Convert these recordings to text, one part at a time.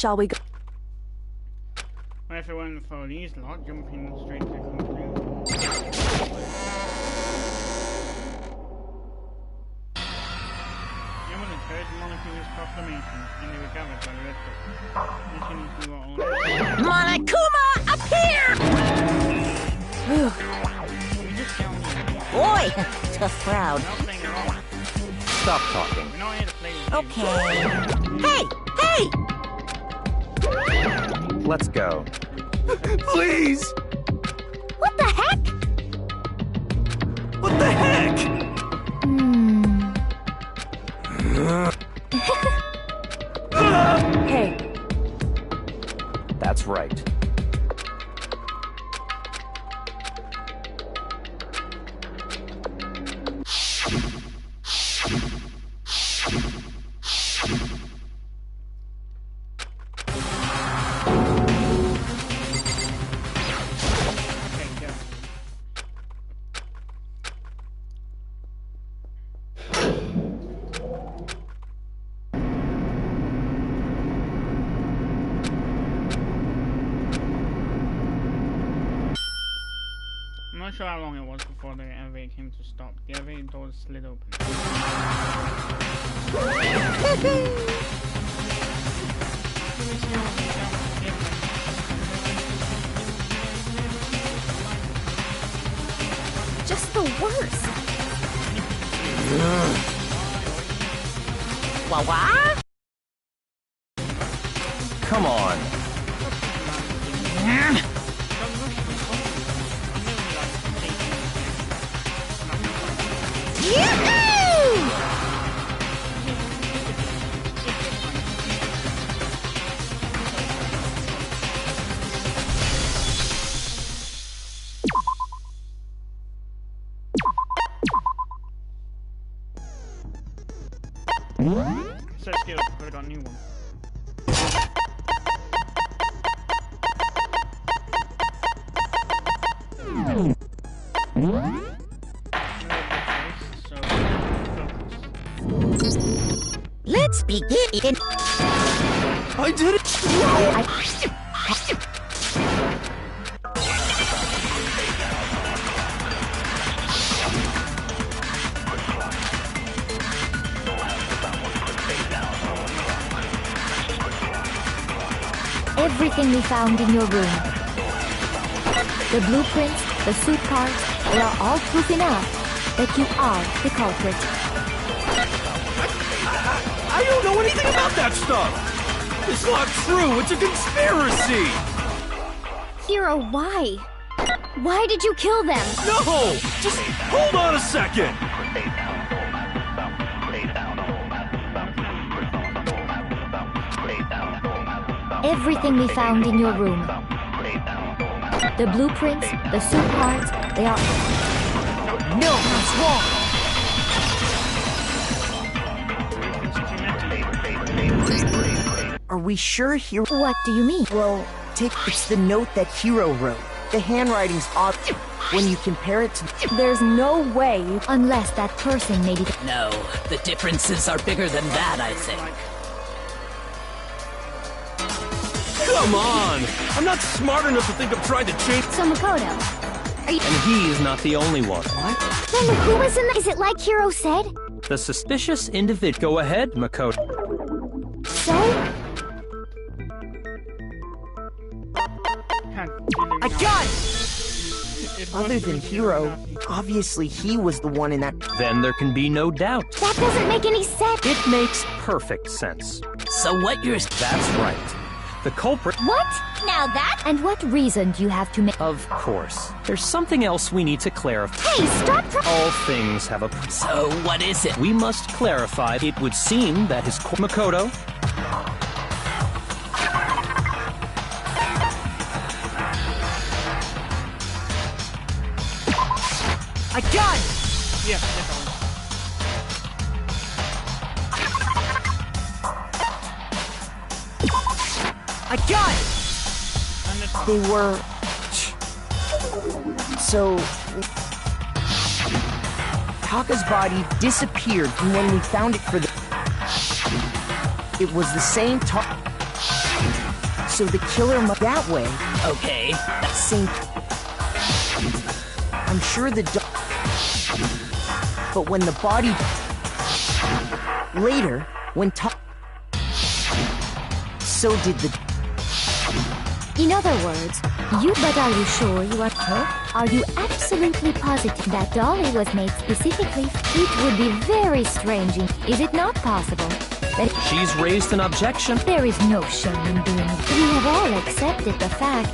Shall we go? Well, if it weren't for these lot, jumping straight to conclusion. You would have heard Monokuma's proclamation, and they were gathered by the Red Book. Listening to what all Monokuma, appear! we just found you. Boy, tough crowd. We're not playing around. Stop talking. We're not here to play with you. Okay. Hey! Let's go. Please! What the heck? What the heck? Hey. That's right. Okay, go. I'm not sure how long it was before the elevator came to stop. The elevator doors slid open. Just the worst. Wah-wah? Come on. Yoo-hoo! Set skill, but I got a new one. Let's begin. I did it! Everything we found in your room. The blueprints, the suit parts, they are all proof enough that you are the culprit. I don't know anything about that stuff! It's not true! It's a conspiracy! Hiro, why? Why did you kill them? No! Just hold on a second! Everything we found in your room. The blueprints, the suit parts, they are... No, that's wrong. Are we sure Hiro... What do you mean? Well, it's the note that Hiro wrote. The handwriting's odd when you compare it to... There's no way you... Unless that person made it... No, the differences are bigger than that, I think. Come on! I'm not smart enough to think of trying to change... So Makoto, are you... And he's not the only one. Then who was in the... Is it like Hiro said? The suspicious individual. Go ahead, Makoto. So? I got it! Other than Hiro, obviously he was the one in that... Then there can be no doubt. That doesn't make any sense. It makes perfect sense. So what you're... That's right. The culprit... What? Now that? And what reason do you have to make... Of course. There's something else we need to clarify. Hey, stop... All things have a... So what is it? We must clarify. It would seem that his... Makoto... I got it! Yeah, I got it! They were... So... Taka's body disappeared from when we found it for the... It was the same So the killer must that way. Okay. Same. I'm sure the but when the body later, when so did the. In other words, but are you sure you are her? Are you absolutely positive that dolly was made specifically? It would be very strange, is it not possible? That She's raised an objection. there is no shame in doing it. We have all accepted the fact.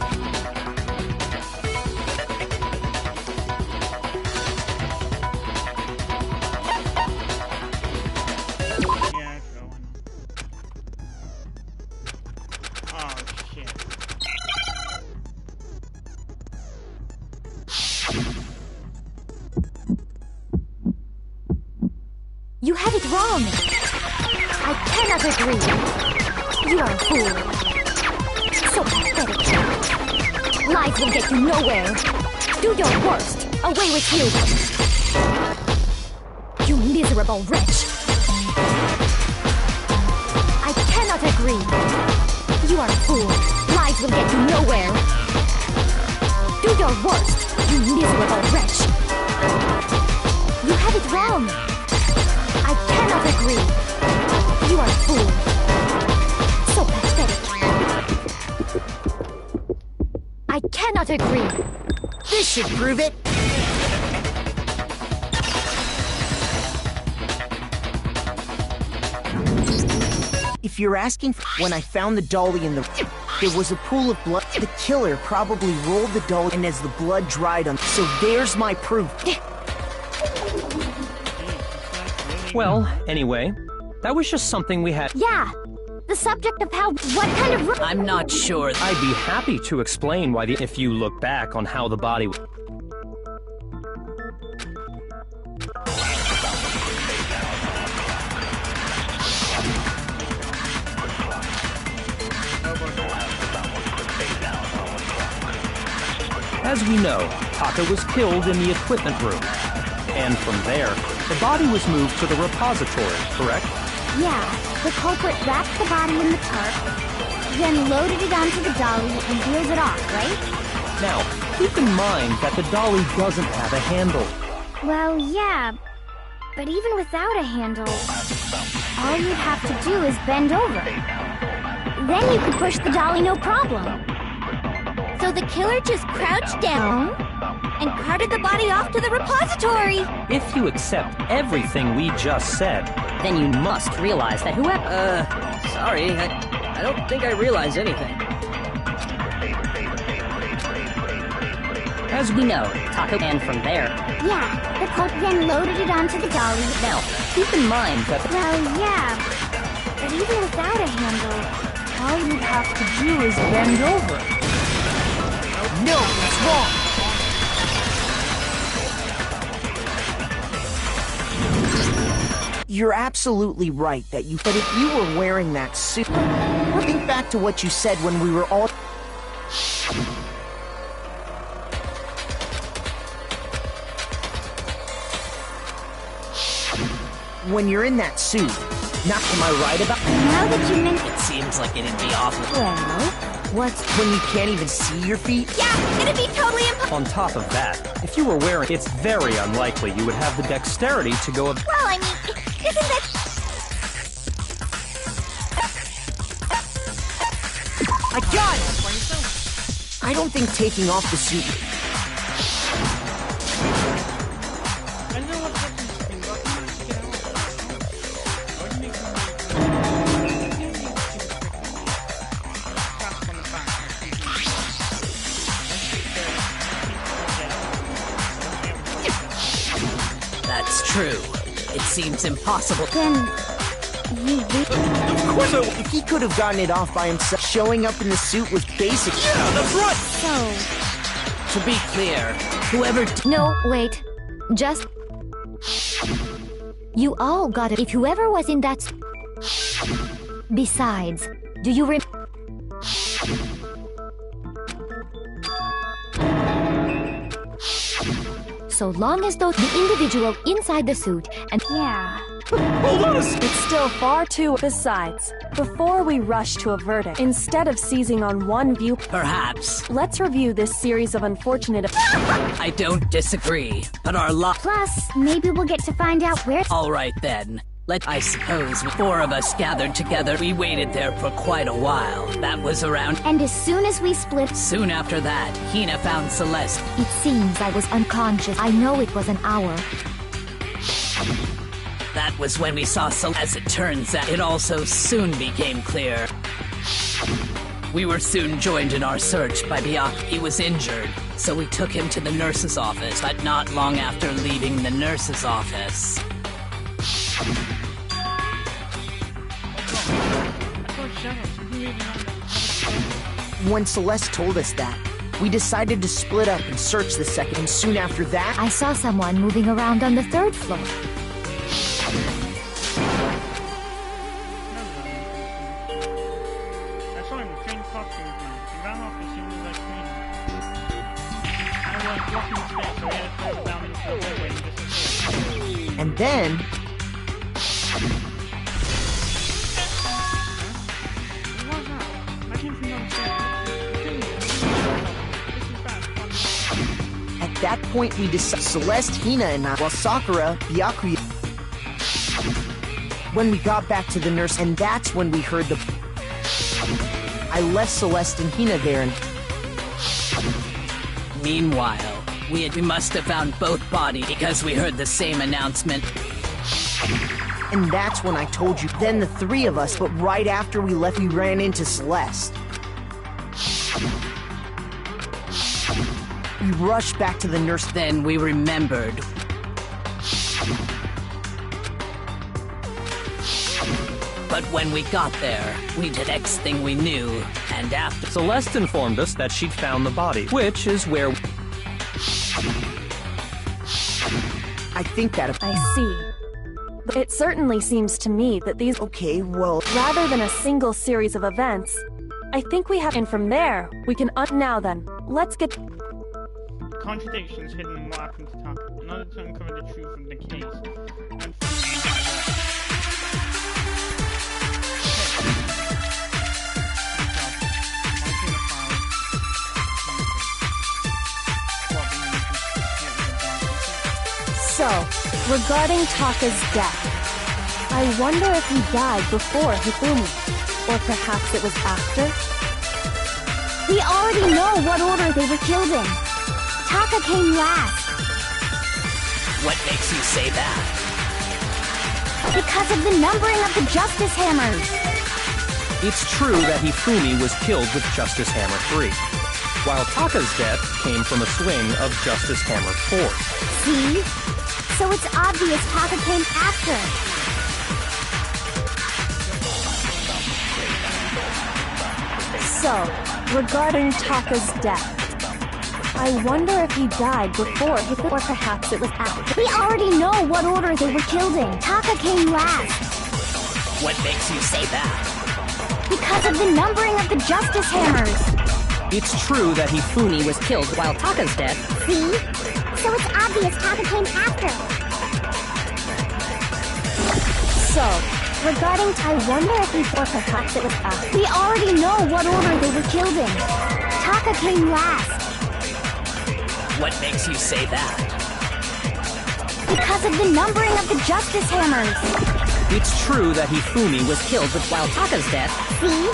Yeah, sure, why not? Oh, shit. You have it wrong. I cannot agree. You are a fool. So pathetic. Lies will get you nowhere. Do your worst. Away with you. You miserable wretch. I cannot agree. You are a fool. Lies will get you nowhere. Do your worst, you miserable wretch. You have it wrong. I cannot agree. You are a fool. So pathetic. I cannot agree. This should prove it. If you're asking when I found the dolly in the there was a pool of blood. The killer probably rolled the dolly and as the blood dried on. So there's my proof. Well, anyway, that was just something we had. Yeah, the subject of how, what kind of... I'm not sure. I'd be happy to explain why if you look back on how the body. As we know, Taka was killed in the equipment room. And from there, the body was moved to the repository, correct? Yeah, the culprit wrapped the body in the tarp, then loaded it onto the dolly and wheeled it off, right? Now, keep in mind that the dolly doesn't have a handle. Well, yeah, but even without a handle, all you'd have to do is bend over. Then you could push the dolly no problem. So the killer just crouched down and carted the body off to the repository. If you accept everything we just said, Then you must realize that whoever... sorry, I don't think I realize anything. As we know, Taco and from there. Yeah, the culprit then loaded it onto the dolly. Now, keep in mind that... Well, yeah, but even without a handle, all you'd have to do is bend over. No, it's wrong. You're absolutely right that you. But if you were wearing that suit, think back to what you said when we were all. When you're in that suit, not am I right about? Now that you mention... It seems like it'd be awful. Well, what's... When you can't even see your feet? Yeah, it'd be totally impossible. on top of that, if you were wearing, it's very unlikely you would have the dexterity to go. Well, I mean, isn't that... I got it! I don't think taking off the suit... I know what happens to him, but he needs to get out. How do you make him tap on the back? That's true. It seems impossible. Then... you... Of course, if he could have gotten it off by himself, showing up in the suit was basic. Yeah, that's right! So... To be clear, whoever... No, wait. Just... You all got it. If whoever was in that... Besides, do you So long as though the individual inside the suit and... Yeah. Hold on a second. It's still far too. Besides, before we rush to a verdict, instead of seizing on one view, Perhaps. let's review this series of unfortunate. I don't disagree, but our lot. Plus, maybe we'll get to find out where. All right then. I suppose four of us gathered together. We waited there for quite a while. That was around. And as soon as we split, Soon after that, Hina found Celeste. it seems I was unconscious. I know it was an hour. That was when we saw Celeste. As it turns out, it also soon became clear. We were soon joined in our search by Byakuya. He was injured, so we took him to the nurse's office. But not long after leaving the nurse's office, When Celeste told us that, we decided to split up and search the second, and soon after that, I saw someone moving around on the 3rd floor. I saw him change costumes, man. He ran off as soon as I screamed. I was blocking his face, so he had to fall down into the hallway and disappear. and then, What was that? I came from downstairs. This is bad. at that point, we decided Celeste, Hina, and I, while Sakura, Byakuya. When we got back to the nurse, and that's when we heard the. I left Celeste and Hina there, and meanwhile, we must have found both bodies because we heard the same announcement. that's when I told you. Then the three of us, but right after we left, we ran into Celeste. We rushed back to the nurse. Then we remembered. But when we got there, we did the next thing we knew, and after. Celeste informed us that she'd found the body, which is where. I think that. I see. It certainly seems to me that these, Okay, well, rather than a single series of events, I think we have, and from there, we can now then, let's get. Contradictions hidden in what happened to Taka. In order to uncover the truth of the case, and So, regarding Taka's death, I wonder if he died before Hifumi, or perhaps it was after? We already know what order they were killed in. Taka came last What makes you say that? because of the numbering of the Justice Hammers. It's true that Hifumi was killed with Justice Hammer 3, while Taka's death came from a swing of Justice Hammer 4. See? So it's obvious Taka came after. So, regarding Taka's death, I wonder if he died before Hifumi, or perhaps it was after. We already know what order they were killed in. Taka came last What makes you say that? because of the numbering of the Justice Hammers. It's true that Hifumi was killed while Taka's death. See? So it's obvious Taka came after. So, regarding I wonder if he, or perhaps it was after. We already know what order they were killed in. Taka came last What makes you say that? because of the numbering of the Justice Hammers. It's true that Hifumi was killed while Taka's death. See?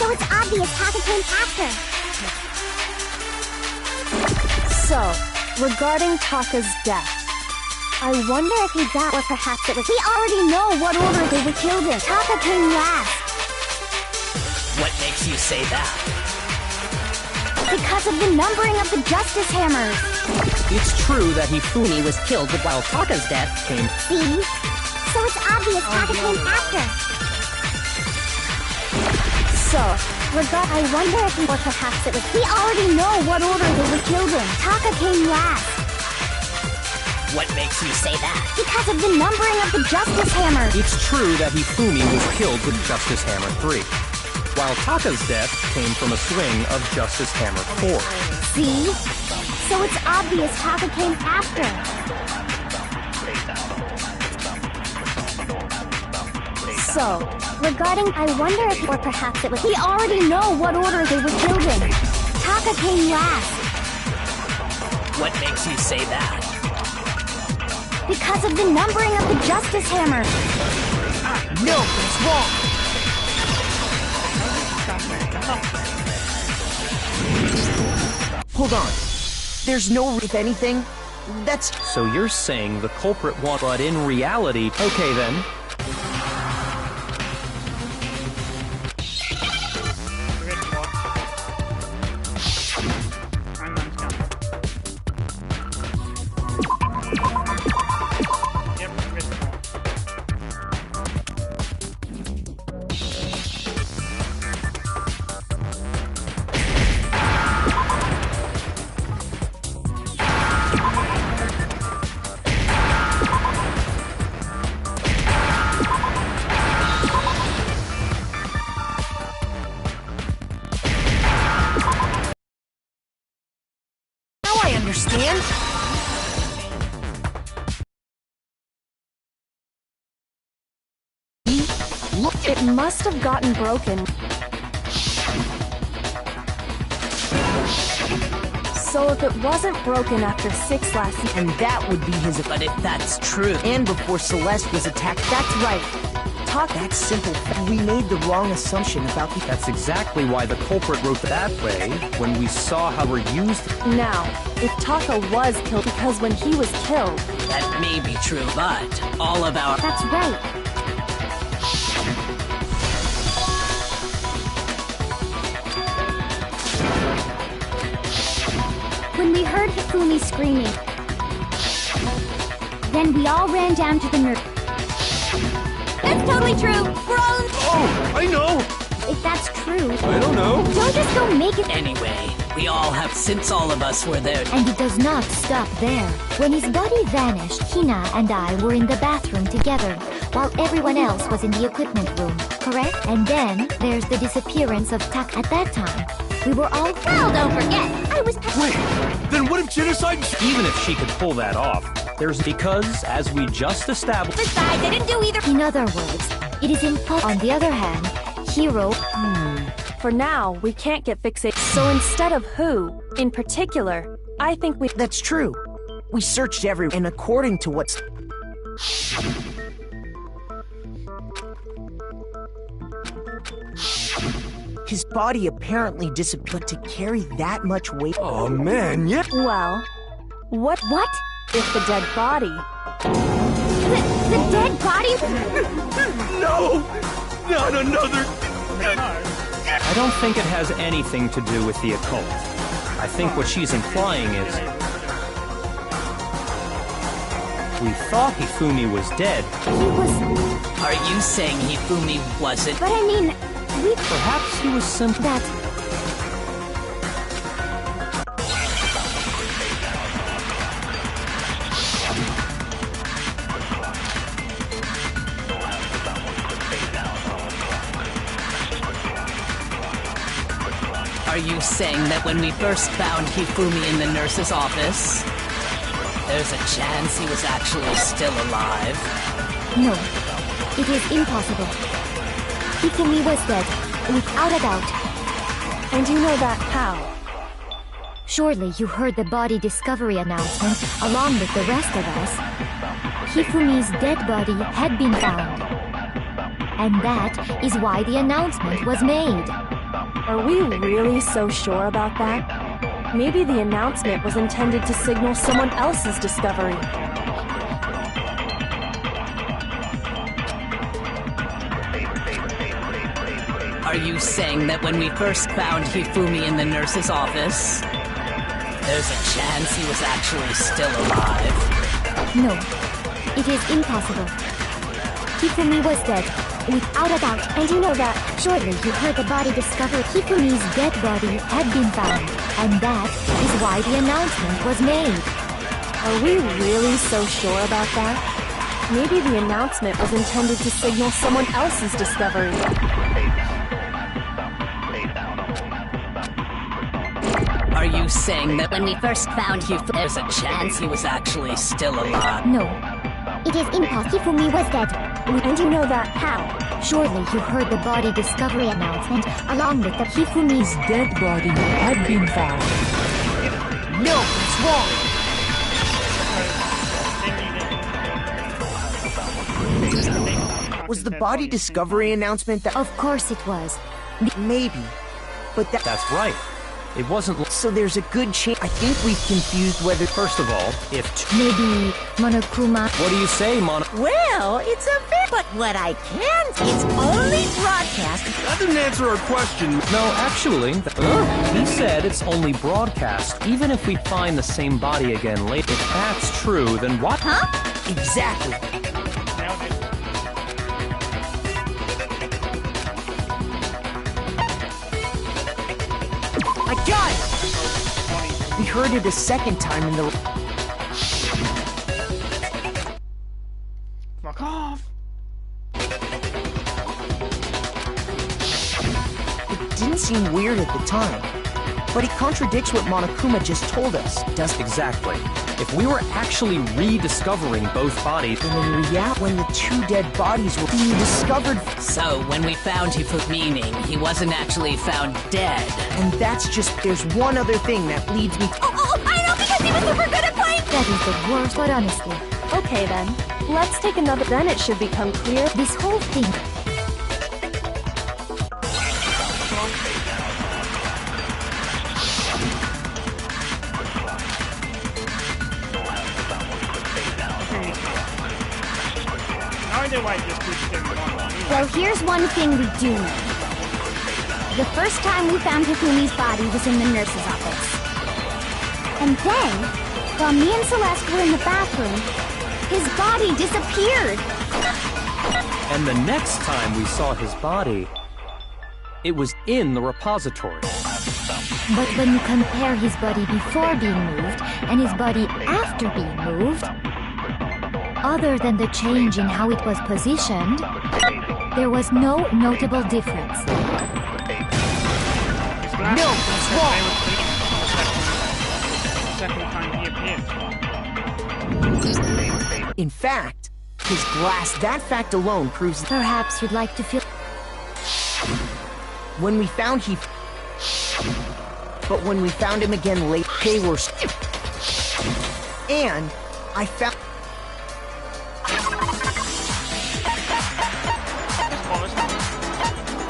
So it's obvious Taka came after. So, regarding Taka's death, I wonder if he died, or perhaps it was. We already know what order they were killed in. Taka came last What makes you say that? because of the numbering of the Justice Hammers. It's true that Hifumi was killed while Taka's death came. See? So it's obvious Taka came after. So, I wonder if he, or perhaps it was. We already know what order they were killed in. Taka came last What makes you say that? because of the numbering of the Justice Hammers. It's true that Hifumi was killed with Justice Hammer 3, while Taka's death came from a swing of Justice Hammer 4. See? So it's obvious Taka came after. So, regarding, I wonder if, or perhaps it was, we already know what order they were killed in. Taka came last. What makes you say that? Because of the numbering of the Justice Hammer. No, it's wrong. Hold on. There's no, if anything, that's... So you're saying the culprit won, but in reality... Okay then. Understand? Look, it must have gotten broken. So if it wasn't broken after 6 last season, And that would be his... But if that's true, And before Celeste was attacked, that's right. That's simple. We made the wrong assumption about the... That's exactly why the culprit wrote that way when we saw how we're used. Now, if Taka was killed because when he was killed... that may be true, but all of our... That's right. When we heard Hifumi screaming, then we all ran down to the nurse. That's totally true. We're all in... Oh, I know! If that's true, I don't know. don't just go make it... Anyway, we all have, since all of us were there. And it does not stop there. When his body vanished, Hina and I were in the bathroom together, while everyone else was in the equipment room, correct? And then, there's the disappearance of Tak at that time. We were all... Oh, don't forget, I was... Wait, then what if genocide... Even if she could pull that off, there's because, as we just established... Besides, I didn't do either... In other words, it is impossible. On the other hand, Hero... For now, we can't get fixated. So instead of who, in particular, I think we... That's true. We searched everywhere, and according to what's... His body apparently disappeared. To carry that much weight... Oh, man, yeah. Well, what if the dead body... The dead body? No! Not another... I don't think it has anything to do with the occult. I think what she's implying is... We thought Hifumi was dead. He was... Are you saying Hifumi wasn't? But I mean, we... Perhaps he was simply... That... Are you saying that when we first found Hifumi in the nurse's office, there's a chance he was actually still alive? No, it is impossible. Hifumi was dead, without a doubt. And you know that how? Surely you heard the body discovery announcement along with the rest of us. Hifumi's dead body had been found. And that is why the announcement was made. Are we really so sure about that? Maybe the announcement was intended to signal someone else's discovery. Are you saying that when we first found Hifumi in the nurse's office, there's a chance he was actually still alive? No, it is impossible. Hifumi was dead, without a doubt. And you know that... Shortly, you heard the body discovered. Hifumi's dead body had been found, and that is why the announcement was made. Are we really so sure about that? Maybe the announcement was intended to signal someone else's discovery. Are you saying that when we first found Hifumi, there's a chance he was actually still alive? No, it is impossible. Hifumi was dead, And you know that how? Surely you heard the body discovery announcement along with the Hifumi's Dead body had been found. No, it's wrong. Was the body discovery announcement that... Of course it was. Maybe. But that... That's right. It wasn't... So there's a good chance... I think we've confused whether... First of all, if... Maybe Monokuma. What do you say, Well, it's a bit, but what I can, it's only broadcast. That didn't answer our question. No, actually, he said it's only broadcast. Even if we find the same body again later, if that's true, then what? Huh? Exactly. I got it! We heard it a second time in the... Fuck off! It didn't seem weird at the time, but it contradicts what Monokuma just told us, doesn't it? Exactly. If we were actually rediscovering both bodies... And in reality, when the two dead bodies were being discovered... So, when we found Hifumi, he wasn't actually found dead. And that's just... There's one other thing that leads me... Oh, I know, because he was super good at playing. That is the worst, but honestly, Okay then, let's take another. Then it should become clear. this whole thing. Otherwise, just keep them on. Well, here's one thing we do know. The first time we found Hifumi's body was in the nurse's office. And then, while me and Celeste were in the bathroom, his body disappeared. And the next time we saw his body, it was in the repository. But when you compare his body before being moved and his body after being moved, other than the change in how it was positioned, there was no notable difference. No, it's wrong! The second time he appeared. In fact, his glass, that fact alone proves that Perhaps you'd like to feel... when we found But when we found him again late, they were... And I found...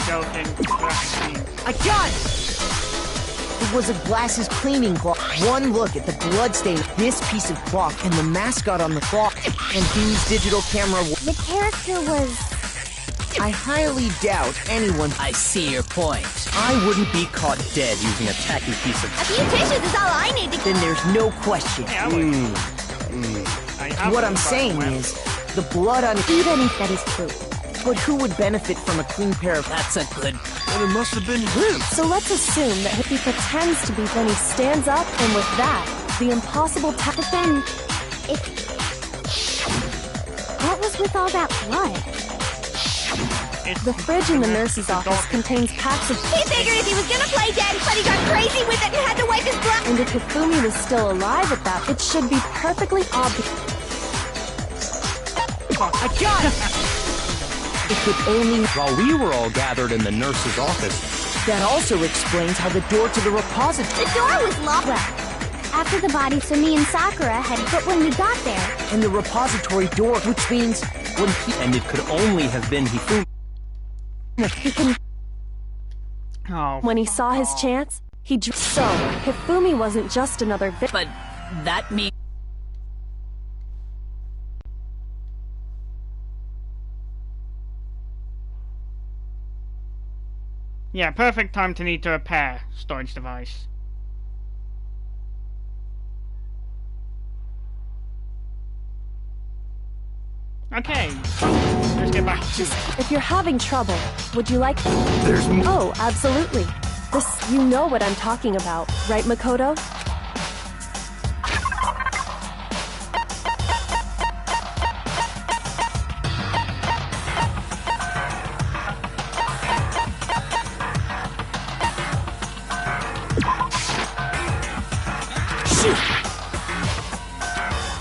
Joking. I got it! It was a glasses cleaning cloth. One look at the bloodstain, this piece of cloth, and the mascot on the cloth, and whose digital camera... The character was... I highly doubt anyone... I see your point. I wouldn't be caught dead using a tacky piece of... A few tissues is all I need to... Then there's no question. Yeah, I would. I have What one, I'm but saying well, is, the blood on... Even if that is true. But who would benefit from a clean pair of... That's a good... Well, it must have been him. So let's assume that if he pretends to be, then he stands up, and with that, the impossible But then... What was with all that blood? it's The fridge in the nurse's office contains packs of... He figured if he was gonna play dead, but he got crazy with it and had to wipe his blood. And if Hifumi was still alive at that, it should be perfectly obvious. I got it! It could only... While we were all gathered in the nurse's office, That also explains how the door to the repository... The door was locked. Well, after the body Sumi and Sakura had put when we got there, And the repository door, which means... When he... and it could only have been Hifumi. He can... Oh, When he saw his chance, he drew... So, Hifumi wasn't just another victim. But that means... yeah, perfect time to need to repair storage device. Okay, let's get back to If you're having trouble, would you like... There's Oh, absolutely. This, you know what I'm talking about, right, Makoto?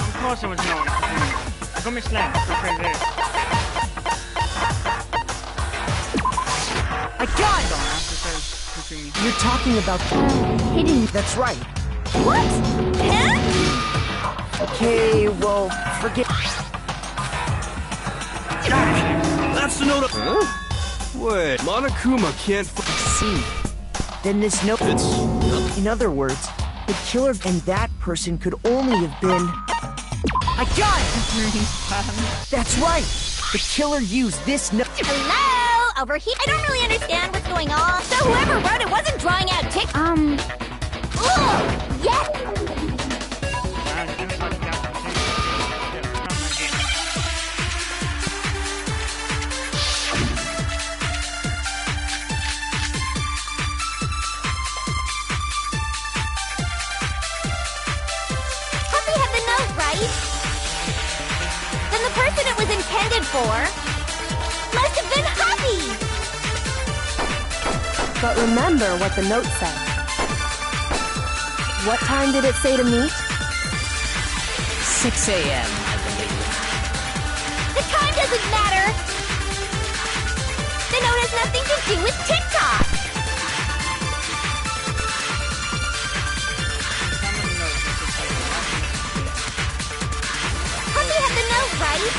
Of course it was not. I got misled. Okay, this. got Don't answer says Hifumi. You're talking about Hidden. That's right. What? Him? Okay, well, forget. That's the note of... Huh? Wait, Monokuma can't See. Then this note. It's... In other words, the killer and that person could only have been. I got it! That's right! The killer used this note. Hello? Over here? I don't really understand what's going on. So whoever wrote it wasn't drawing out tick. Ugh! Yes! And it looks like that's the thing. Yeah, from my game. Puppy had the note, right? Then the person it was intended for must have been Happy! But remember what the note said. What time did it say to meet? 6 a.m., I believe. The time doesn't matter! The note has nothing to do with TikTok! Puppy had the note, right?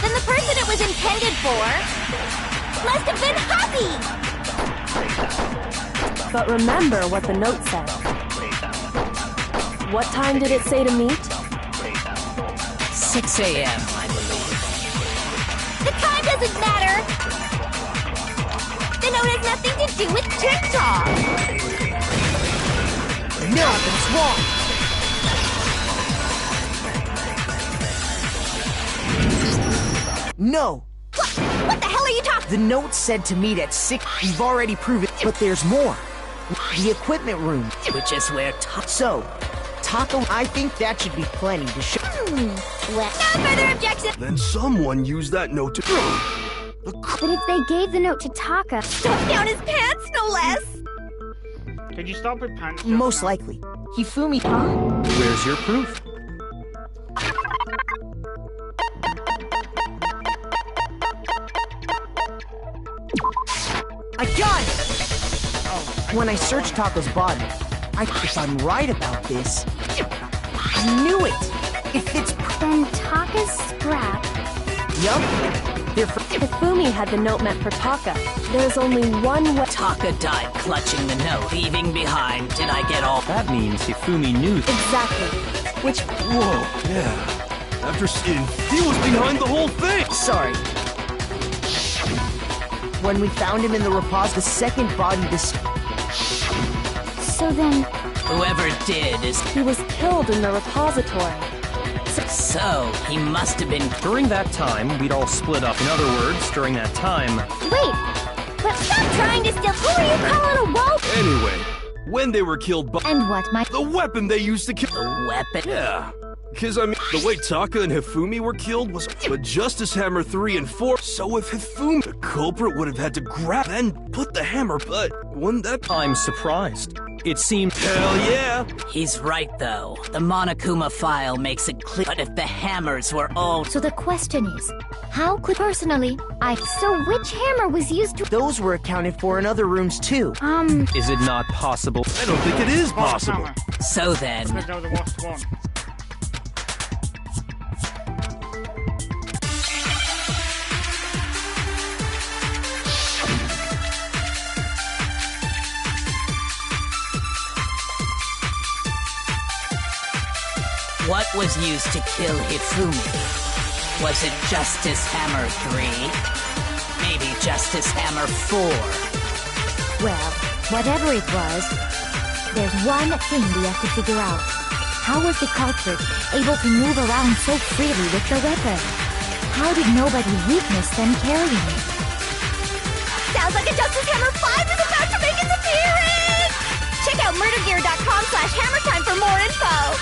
Then the person it was intended for must have been Happy! But remember what the note said. What time did it say to meet? 6 a.m., I believe. The time doesn't matter! The note has nothing to do with TikTok! No, that's wrong! No! What the hell are you talking? The note said to meet at 6. We've already proven it, but there's more. The equipment room. Which is where So, Taco, I think that should be plenty to show. Well, no further objection! Then someone used that note to... But if they gave the note to Taka, Stuffed down his pants, no less! Could you stop with pants? Most likely. Hifumi. Where's your proof? I got it! When I searched Taco's body, if I'm right about this, I knew it! It fits. then Taka's scrap. Yup. They're for. Hifumi had the note meant for Taka. There's only one way. Taka died clutching the note, leaving behind. Did I get all? That means Hifumi knew. Exactly. Which. Whoa, yeah. After seeing... He was behind the whole thing! Sorry. When we found him in the repos, the second body So then, Whoever did is... He was killed in the repository. So, he must have been... During that time, we'd all split up. In other words, during that time, wait, but Stop trying to steal. Who are you calling a wolf? Anyway, when they were killed by... and what, my... The weapon they used to kill... The weapon? Yeah. Because, I mean, the way Taka and Hifumi were killed was with Justice Hammer 3 and 4. So if Hifumi, the culprit, would have had to grab and put the hammer, but wouldn't that... I'm surprised. It seemed... Hell yeah! He's right, though. The Monokuma file makes it clear. But if the hammers were all... So the question is, how could personally, so which hammer was used to... Those were accounted for in other rooms too. Is it not possible? I don't think it is possible. So then... Because that was the worst one. What was used to kill Hifumi? Was it Justice Hammer 3? Maybe Justice Hammer 4? Well, whatever it was, there's one thing we have to figure out. How was the culprit able to move around so freely with the weapon? How did nobody witness them carrying it? Sounds like a Justice Hammer 5 is about to make its appearance! Check out murdergear.com/hammertime for more info!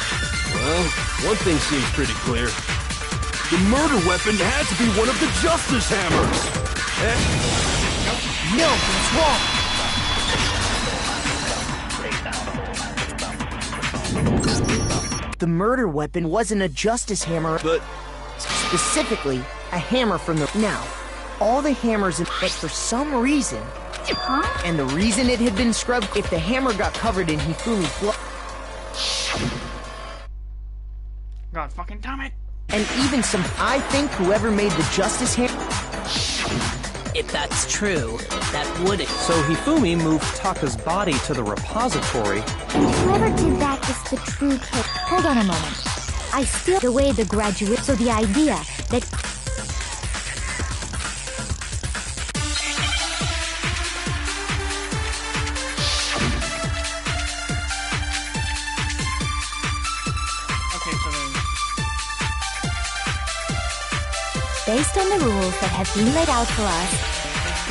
Well, one thing seems pretty clear. The murder weapon had to be one of the Justice Hammers! No, that's wrong. The murder weapon wasn't a justice hammer, But specifically a hammer from the... Now, all the hammers, but for some reason, and the reason it had been scrubbed, if the hammer got covered in Hifumi's blood, God fucking damn it! and even some, I think whoever made the Justice Hammer. If that's true, that would... So Hifumi moved Taka's body to the repository. Whoever did that is the true kid. Hold on a moment. I still the way the graduate, so the idea that Okay, so then... based on the rules that have been laid out for us,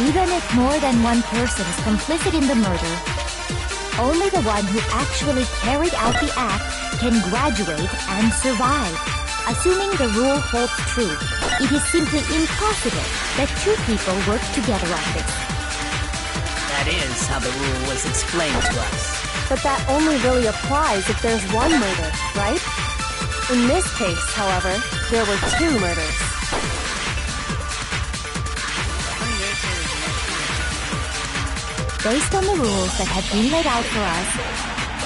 even if more than one person is complicit in the murder, only the one who actually carried out the act can graduate and survive. Assuming the rule holds true, it is simply impossible that two people work together on this. That is how the rule was explained to us. But that only really applies if there's one murder, right? In this case, however, there were two murders. Based on the rules that have been laid out for us,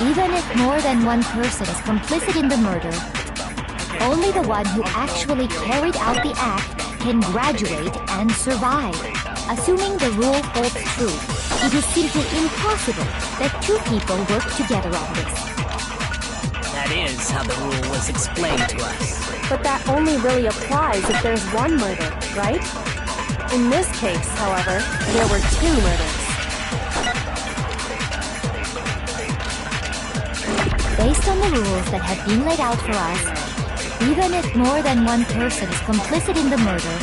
even if more than one person is complicit in the murder, only the one who actually carried out the act can graduate and survive. Assuming the rule holds true, it is simply impossible that two people work together on this. That is how the rule was explained to us. But that only really applies if there's one murder, right? In this case, however, there were two murders. Based on the rules that have been laid out for us, even if more than one person is complicit in the murder,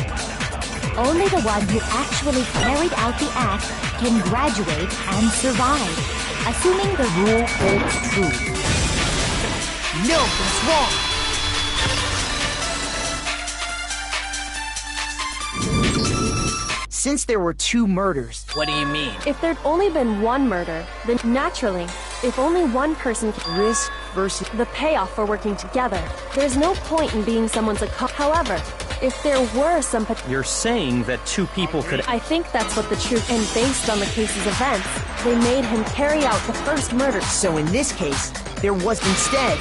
only the one who actually carried out the act can graduate and survive. Assuming the rule holds true. No, that's wrong. Since there were two murders, What do you mean? If there'd only been one murder, then naturally, if only one person can risk versus the payoff for working together, there's no point in being someone's However, if there were some You're saying that two people could... I think that's what the truth, and based on the case's events, they made him carry out the first murder. So in this case, there was instead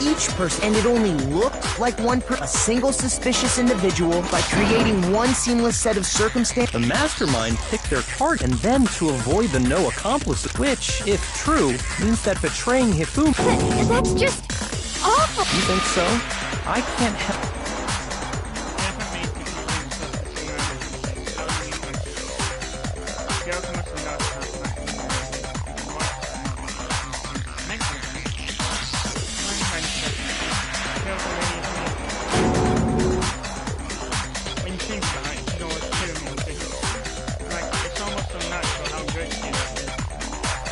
each person, and it only looked like one a single suspicious individual by creating one seamless set of circumstances. The mastermind picked their target, and then to avoid the no accomplice, which, if true, means that betraying Hifumi... That's just awful! You think so? I can't help...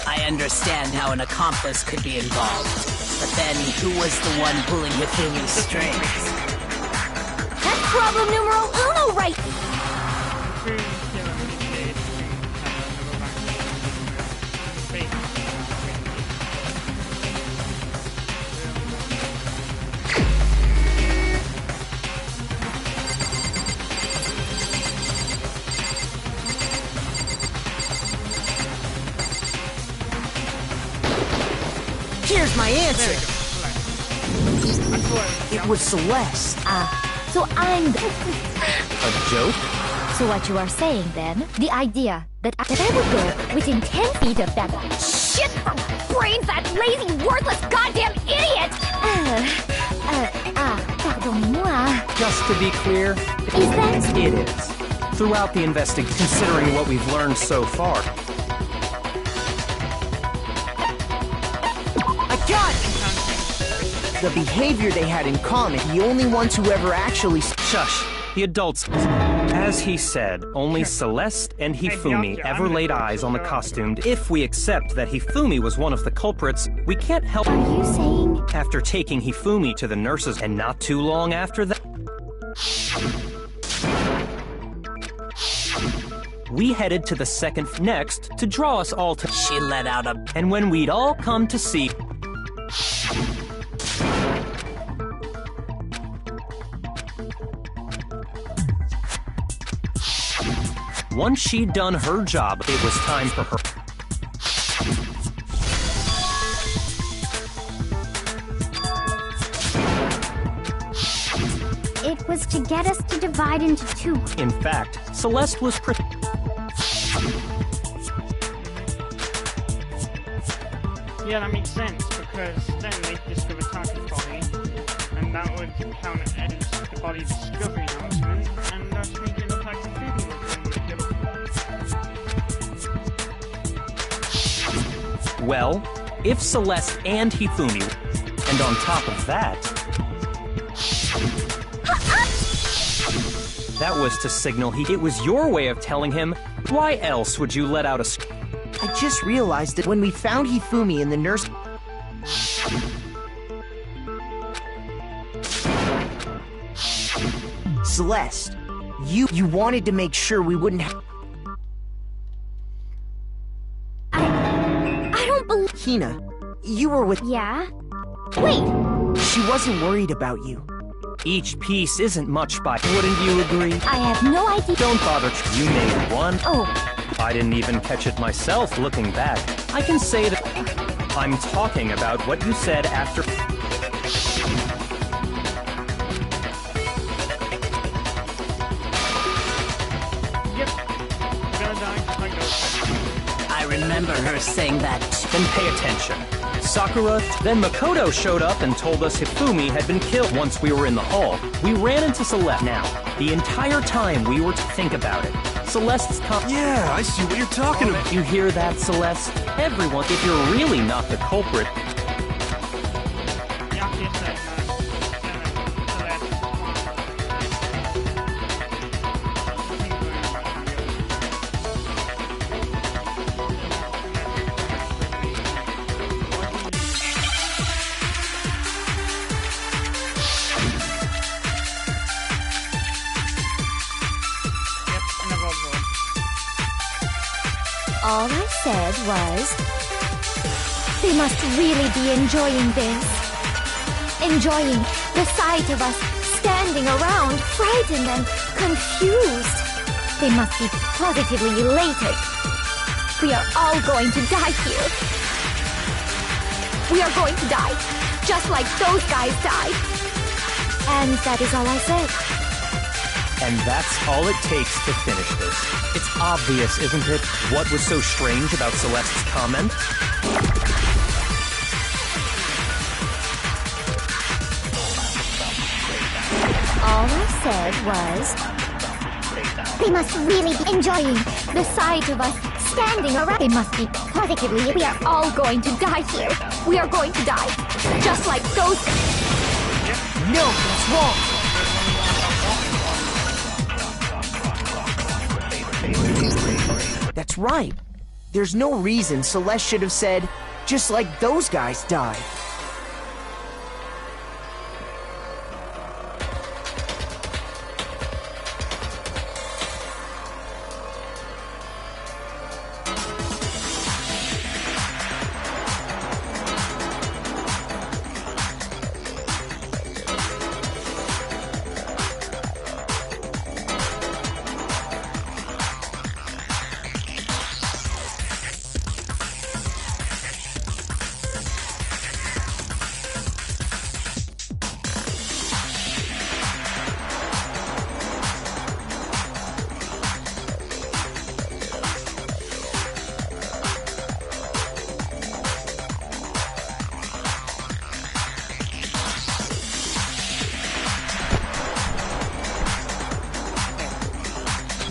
I understand how an accomplice could be involved, but then who was the one pulling Hifumi's strings? That's problem numero uno, right? Here's my answer. It was Celeste. So I'm the... A joke? So what you are saying then, the idea that I would go within 10 feet of that... Shit for brains, that lazy, worthless goddamn idiot! Pardon-moi. Just to be clear, Is that... it is. Throughout the investigation, considering what we've learned so far, Got it! The behavior they had in common, the only ones who ever actually... shush, the adults. As he said, only Celeste and Hifumi ever laid eyes on the costumed. If we accept that Hifumi was one of the culprits, we can't help... Are you saying... After taking Hifumi to the nurses, and not too long after that... we headed to the second next to draw us all to... She let out a... And when we'd all come to see... Once she'd done her job, it was time for her. It was to get us to divide into two. In fact, Celeste was Yeah, that makes sense, because then they discover Taka's body, and that would count as the body discovery announcement, and thus make it look like the Fumi was killed. Well, if Celeste and Hifumi, and on top of that, that was to signal it was your way of telling him, why else would you let out a I just realized that when we found Hifumi in the nurse... Celeste, you wanted to make sure we wouldn't have... I don't believe... Hina, you were with... Yeah? Wait! She wasn't worried about you. Each piece isn't much by... Wouldn't you agree? I have no idea... Don't bother, you made one. Oh. I didn't even catch it myself looking back. I can say that I'm talking about what you said after... Yep. You're gonna die just like those. I remember her saying that. Then pay attention. Sakura, then Makoto showed up and told us Hifumi had been killed once we were in the hall. We ran into Celeste. Now, the entire time we were to think about it. Celeste's Yeah, I see what you're talking about. You hear that, Celeste? Everyone, if you're really not the culprit, Yaki said All I said was... They must really be enjoying this. Enjoying the sight of us standing around, frightened and confused. They must be positively elated. We are all going to die here. We are going to die, just like those guys died. And that is all I said. and that's all it takes to finish this. It's obvious, isn't it, what was so strange about Celeste's comment? All I said was... They must really be enjoying the sight of us standing around. They must be positively... We are all going to die here. We are going to die. Just like those... No, that's wrong. That's right. There's no reason Celeste should have said, just like those guys died.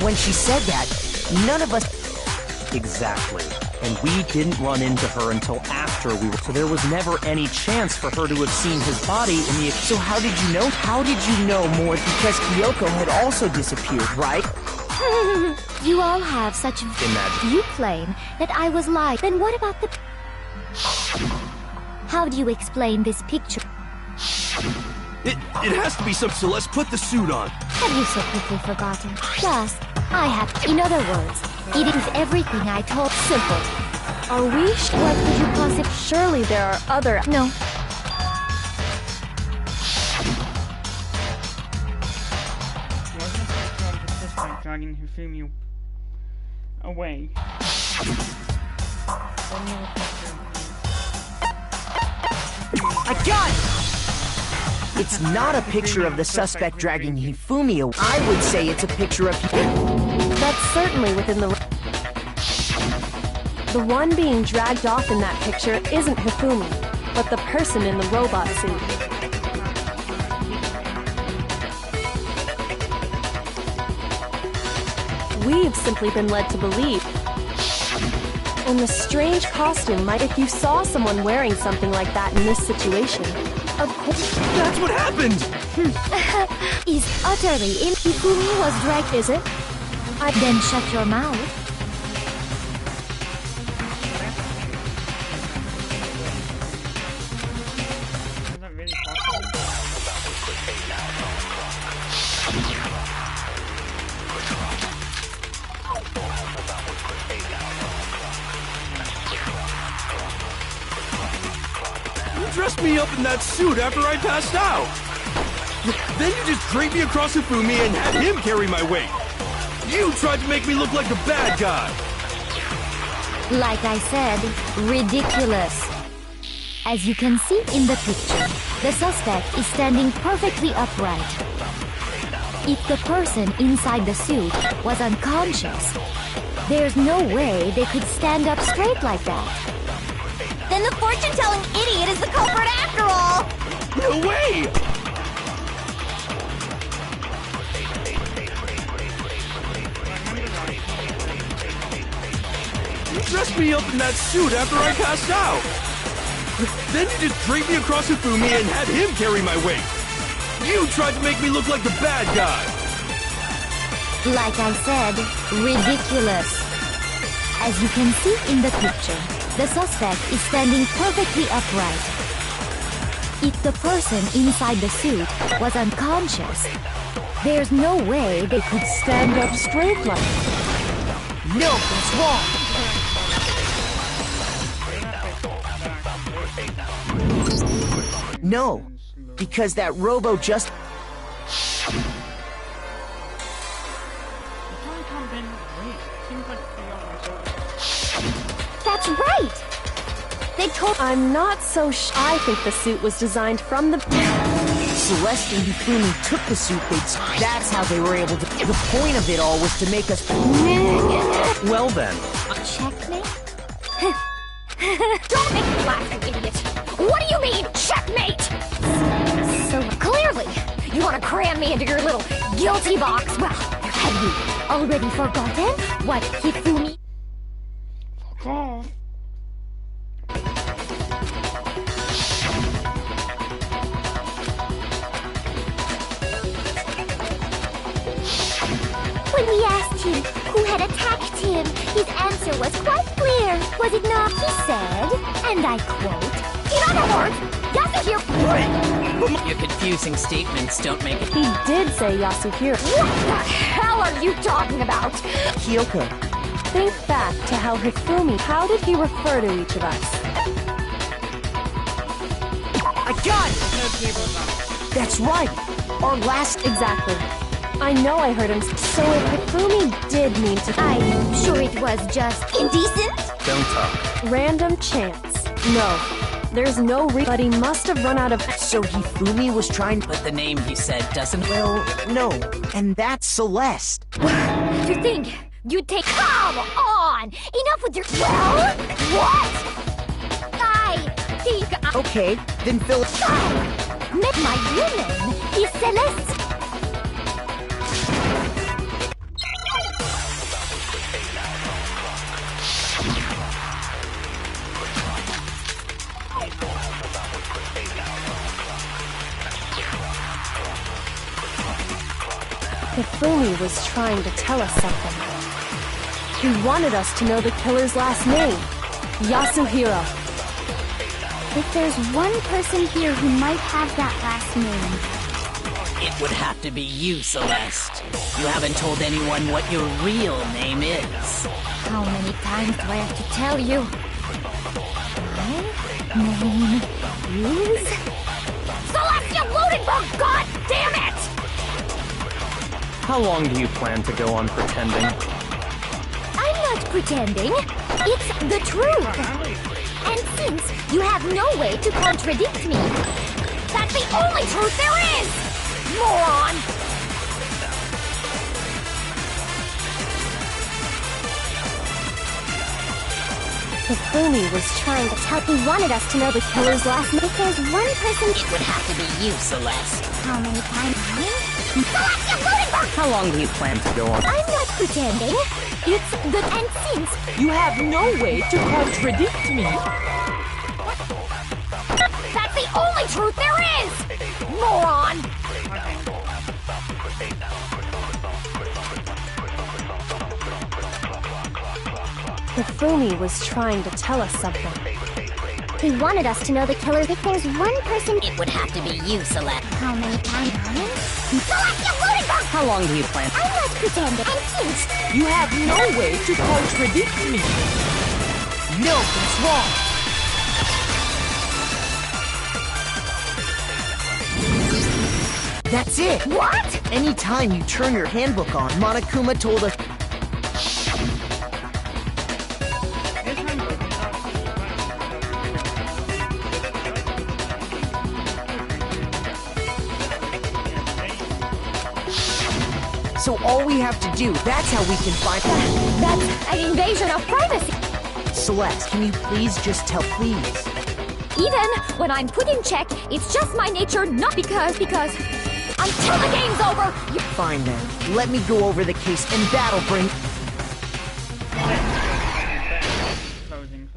When she said that, none of us... Exactly. And we didn't run into her until after we were... So there was never any chance for her to have seen his body in the... So how did you know? How did you know more? Because Kyoko had also disappeared, right? You all have such... Imagine. You claim that I was lying. Then what about the... How do you explain this picture? It has to be some... Celeste, put the suit on. Have you so quickly forgotten? Just, I have... In other words, it is everything I told. Simple. Are we... What could you possibly... Surely there are other... No. Wasn't it just like dragging Hifumi away. I got it! It's not a picture of the suspect dragging Hifumi away. I would say it's a picture of... That's certainly within the... The one being dragged off in that picture isn't Hifumi, but the person in the robot suit. We've simply been led to believe. And the strange costume might... If you saw someone wearing something like that in this situation, of course... That's what happened! Is utterly in Hifumi was dragged, is it? Then shut your mouth. Is that really possible? You dressed me up in that suit after I passed out! Then you just draped me across Hifumi and had him carry my weight! You tried to make me look like a bad guy! Like I said, ridiculous. As you can see in the picture, the suspect is standing perfectly upright. If the person inside the suit was unconscious, there's no way they could stand up straight like that. Then the fortune-telling idiot is the culprit after all! No way! You dressed me up in that suit after I passed out! Then you just draped me across Hifumi and had him carry my weight! You tried to make me look like the bad guy! Like I said, ridiculous. As you can see in the picture, the suspect is standing perfectly upright. If the person inside the suit was unconscious, there's no way they could stand up straight like that. No, that's wrong! No, because that robo just... That's right! They told... I'm not so I think the suit was designed from the... Celeste and Hifumi took the suit that's how they were able to... The point of it all was to make us... Well then, Checkmate? Don't make me laugh, you idiot! What do you mean, checkmate? So Clearly, you want to cram me into your little guilty box. Well, have you already forgotten what Hifumi... when we asked him who had attacked him, his answer was quite clear, was it not? He said, and I quote, "In other words, Yasuhiro..." Your confusing statements don't make it. He did say Yasuhiro. What the hell are you talking about? Kyoko, Think back to how Hifumi... How did he refer to each of us? I got it! That's right! Our last... Exactly. I know I heard him. So if Hifumi did mean to... I'm sure it was just indecent. don't talk. Random chance. No. There's no But he must have run out of... So Hifumi was trying to... But the name he said doesn't. Well, no. And that's Celeste. You think you'd take... Come on! Enough with your... Well? What? I think Okay, then fill it... My real name is Celeste. Hifumi was trying to tell us something. He wanted us to know the killer's last name. Yasuhiro. If there's one person here who might have that last name... It would have to be you, Celeste. You haven't told anyone what your real name is. How many times do I have to tell you? My name is... Celeste, you loaded bug! God damn it! How long do you plan to go on pretending? I'm not pretending. It's the truth. And since you have no way to contradict me, that's the only truth there is! Moron! Hifumi was trying to tell. He wanted us to know the killer's last name. If there's one person, It would have to be you, Celeste. how many times? Celestia Ludenberg! How long do you plan to go on? I'm not pretending. It's the... And since You have no way to contradict me. that's the only truth there is! Moron! Hifumi was trying to tell us something. He wanted us to know the killer. If there's one person... It would have to be you, Celeste. How many times? Celestia Ludenberg! How long do you plan? I'm not pretending. And since You have no way to contradict me. No, that's wrong. That's it. What? Anytime you turn your handbook on, Monokuma told us. His handbook is absolutely So all we have to do, that's how we can find. That's an invasion of privacy. Celeste, can you please just tell, please? Even when I'm put in check, it's just my nature, not because until the game's over, you... Fine then. Let me go over the case, and that'll bring. closing.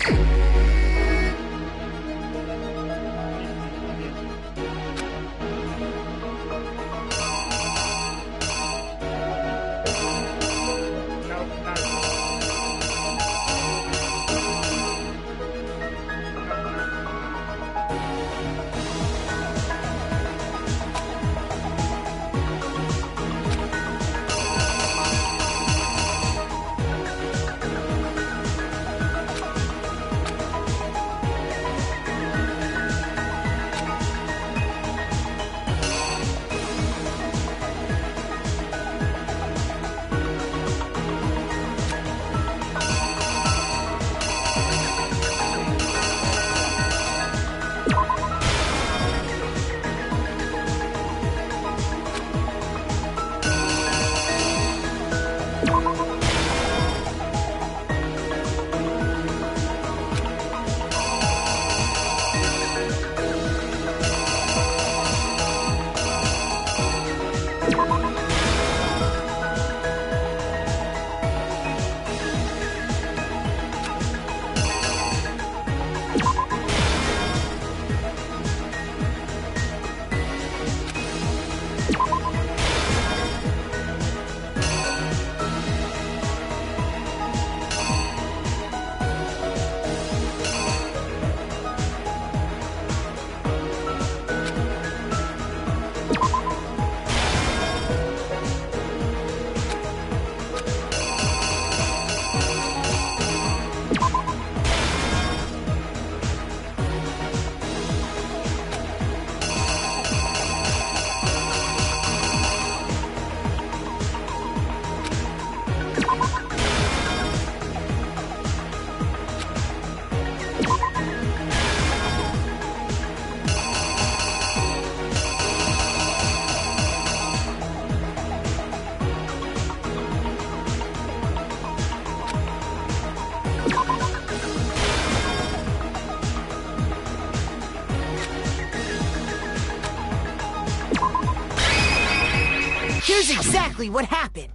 Here's exactly what happened.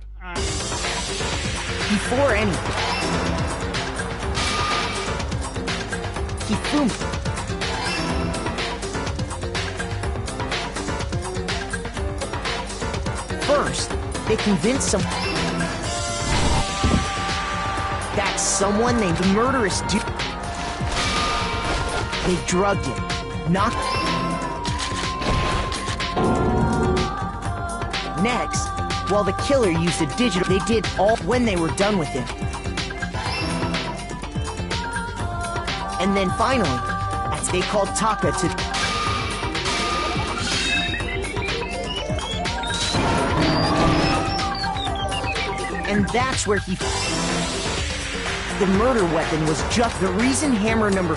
Before anything, Hifumi. First, they convinced some. That someone named the murderous dude. They drugged him, knocked. Next, while the killer used a digital, they did all when they were done with him. And then finally, as they called Taka to. And that's where he. The murder weapon was just the reason hammer number...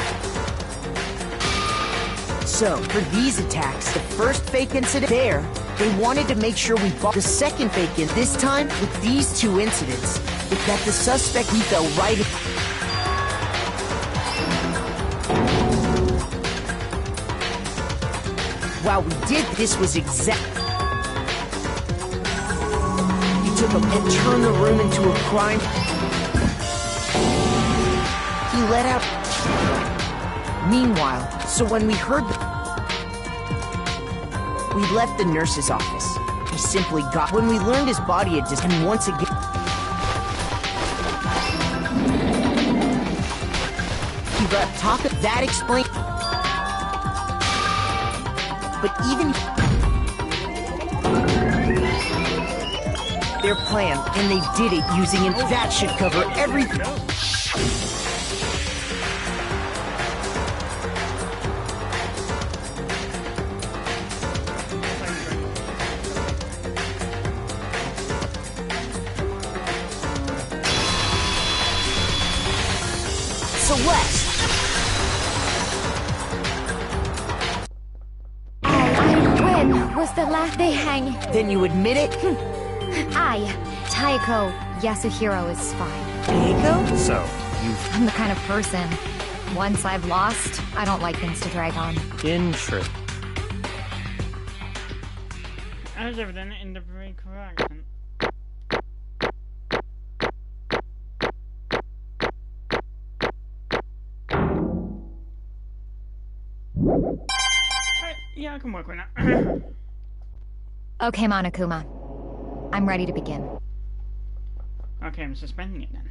So, for these attacks, the first fake incident there, they wanted to make sure we bought the second fake in. This time, with these two incidents, it's that the suspect we fell right in. While we did, this was exact. You took him and turned the room into a crime. He let out. Meanwhile, so when we heard we left the nurse's office. He simply got. When we learned his body had just. And once again. He got talk. That explained. But even their plan, and they did it using it. That should cover everything. Celeste! When was the last day hanging? Then you admit it? Taiko Yasuhiro is fine. Taiko? So, I'm the kind of person, once I've lost, I don't like things to drag on. Interesting. As evident in the break of accent. Yeah, I can work with that. Okay, Monokuma. I'm ready to begin. Okay, I'm suspending it then.